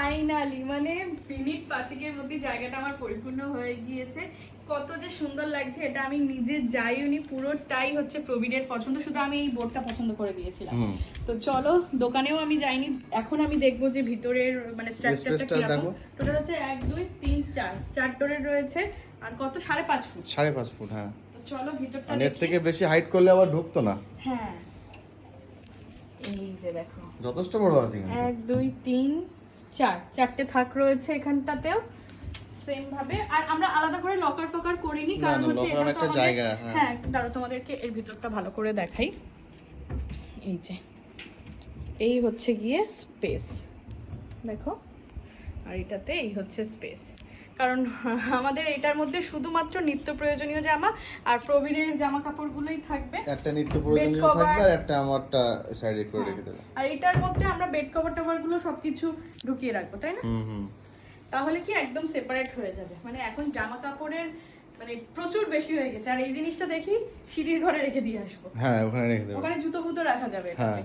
Finally মানে minute 5 মধ্যে জায়গাটা আমার পরিপূর্ণ হয়ে গিয়েছে। কত যে সুন্দর লাগছে, এটা আমি নিজে যাইনি, পুরোটাই হচ্ছে প্রবীরের পছন্দ, শুধু আমি এই বোর্ডটা পছন্দ করে দিয়েছিলাম। তো চলো, দোকানেও আমি যাইনি, এখন আমি দেখবো যে ভিতরের মানে স্ট্রাকচারটা কিরকম। টোটাল হচ্ছে 1 2 3 4 ডোরের রয়েছে, আর কত 5.5 ফুট। 5.5 ফুট, হ্যাঁ। তো চলো ভিতরটা এর থেকে বেশি হাইট করলে আবার ঢুকতো না। হ্যাঁ, এই যে দেখো যথেষ্ট বড় আছে। 1 2 3 4 চারটে থাক রয়েছে এখানটাতেও সেম ভাবে। আর আমরা আলাদা করে লকার ফকার করিনি, কারণ হচ্ছে এটা তো আমাদের জায়গা। হ্যাঁ, দাঁড়াও তোমাদেরকে এর ভিতরটা ভালো করে দেখাই। এই যে এই হচ্ছে গিয়ে স্পেস, দেখো, আর এটাতে এই হচ্ছে স্পেস, কারণ আমাদের এটার মধ্যে শুধুমাত্র নিত্য প্রয়োজনীয় জামা আর প্রবীরের জামা কাপড়গুলোই থাকবে। একটা নিত্য প্রয়োজনীয় থাকবে আর একটা আমারটা সাইডে করে রেখে দেব। আর এটার মধ্যে আমরা বেড কভার টভারগুলো সবকিছু ঢুকিয়ে রাখবো, তাই না? তাহলে কি একদম সেপারেট হয়ে যাবে। মানে এখন জামা কাপড়ের মানে প্রচুর বেশি হয়ে গেছে। আর এই জিনিসটা দেখি সিঁড়ির ঘরে রেখে দিয়ে আসবো। হ্যাঁ, ওখানে রেখে দেব, ওখানে জুতো ফুতো রাখা যাবে। হ্যাঁ।